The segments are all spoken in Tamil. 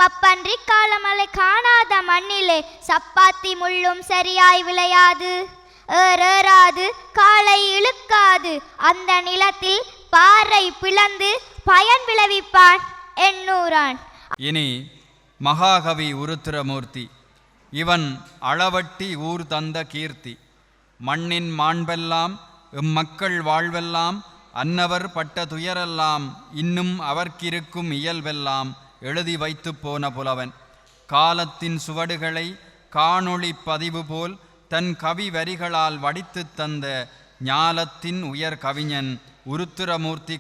மப்பன்றி காலமலை காணாத மண்ணிலே சப்பாத்தி முள்ளும் சரியாய் விளையாது. ஏறாது காலை இழுக்காது அந்த நிலத்தில் பாறை பிளந்து பயன் விளைவிப்பான் எண்ணூரான். இனி மகாகவி உருத்திரமூர்த்தி. இவன் அளவட்டி ஊர் தந்த கீர்த்தி. மண்ணின் மாண்பெல்லாம் இம்மக்கள் வாழ்வெல்லாம் அன்னவர் பட்ட துயரெல்லாம் இன்னும் அவர்க்கிருக்கும் இயல்பெல்லாம் எழுதி வைத்து போன புலவன். காலத்தின் சுவடுகளை காணொளி பதிவு போல் தன் கவி வரிகளால் வடித்து தந்த ஞாலத்தின் உயர் கவிஞன் உருத்திரமூர்த்தி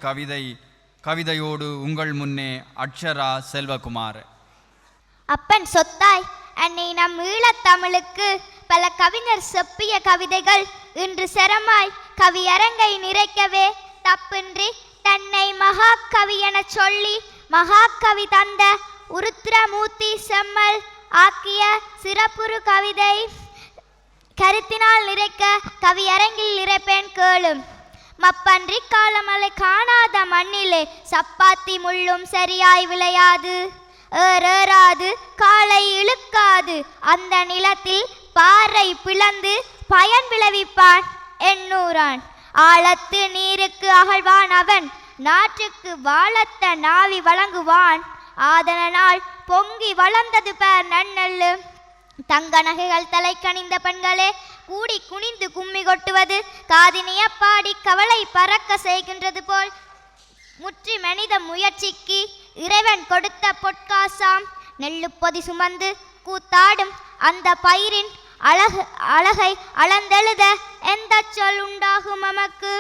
கவிதையோடு உங்கள் முன்னே அக்ஷரா செல்வகுமார். அப்பன் சொத்தாய் அன்னை நம் ஈழத்தமிழுக்கு பல கவிஞர் செப்பிய கவிதைகள் இன்று செரமாய் கவியரங்கை நிறைக்கவே தப்பின்றி தன்னை மகாகவி என சொல்லி மகாகவி தந்த உருத்திரமூர்த்தி செம்மல் ஆக்கிய சிறப்புறு கவிதை கருத்தினால் நிறைக்க கவியரங்கில் நிறைப்பேன் கேளும். மப்பன்றி காலமலை காணாத மண்ணிலே சப்பாத்தி முள்ளும் சரியாய் விளையாது. ஏறாது காலை இழுக்காது அந்த நிலத்தில் பாறை பிளந்து பயன் விளைவிப்பான் எண்ணூரான். ஆழத்து நீருக்கு அகழ்வான் அவன் நாட்டுக்கு வாழத்த நாவி வழங்குவான். ஆதனால் பொங்கி வளர்ந்தது பேர் நன்னெல்லு. தங்க நகைகள் தலை கணிந்த பெண்களே கூடி குனிந்து கும்மி கொட்டுவது காதினிய பாடி கவலை பறக்க செய்கின்றது போல் முற்றி மனித முயற்சிக்கு இறைவன் கொடுத்த பொற்காசாம். நெல்லு பொதி சுமந்து கூத்தாடும் அந்த பயிரின் அழகை அளந்தெழுத எந்த சொல் உண்டாகும் நமக்கு?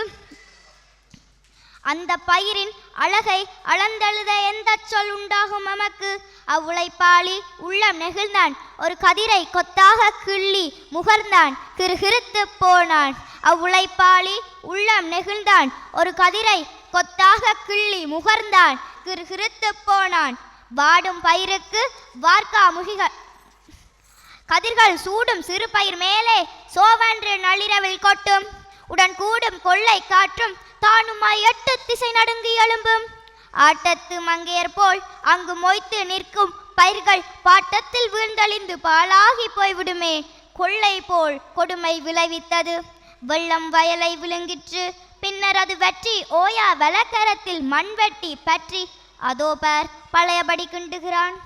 அந்த பயிரின் அழகை அளந்தெழுத எந்த சொல் உண்டாகும் நமக்கு? அவ்வுழைப்பாளி உள்ளம் நெகிழ்ந்தான் ஒரு கதிரை கொத்தாக கிள்ளி முகர்ந்தான் கிறுகிறுத்து போனான். அவ்வுழைப்பாளி உள்ளம் நெகிழ்ந்தான் ஒரு கதிரை கொத்தாக கிள்ளி முகர்ந்தான் கிறுகிறுத்து போனான். வாடும் பயிருக்கு வார்க்கா முகிகள் கதிர்கள் சூடும் சிறு பயிர் மேலே சோவென்று நள்ளிரவில் கொட்டும். உடன் கூடும் கொள்ளை காற்றும் தானுமாய் 8 திசை நடுங்கி எழும்பும். ஆட்டத்து மங்கையர் போல் அங்கு மொய்த்து நிற்கும் பயிர்கள் பாட்டத்தில் வீழ்ந்தழிந்து பாலாகி போய்விடுமே. கொள்ளை போல் கொடுமை விளைவித்தது. வெள்ளம் வயலை விழுங்கிற்று. பின்னர் அது வெற்றி ஓயா வலக்கரத்தில் மண் வெட்டி பற்றி அதோ பார் பழையபடி கிண்டுகிறான்.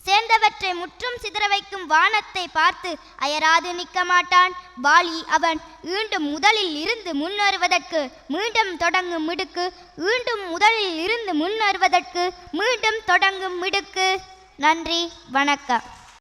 சேர்ந்தவற்றை முற்றும் சிதற வைக்கும் வானத்தை பார்த்து அயராது நிற்க மாட்டான் வாலி. அவன் ஈண்டும் முதலில் இருந்து முன்னேறுவதற்கு மீண்டும் தொடங்கும் மிடுக்கு. ஈண்டும் முதலில் இருந்து முன்னேறுவதற்கு மீண்டும் தொடங்கும் மிடுக்கு. நன்றி, வணக்கம்.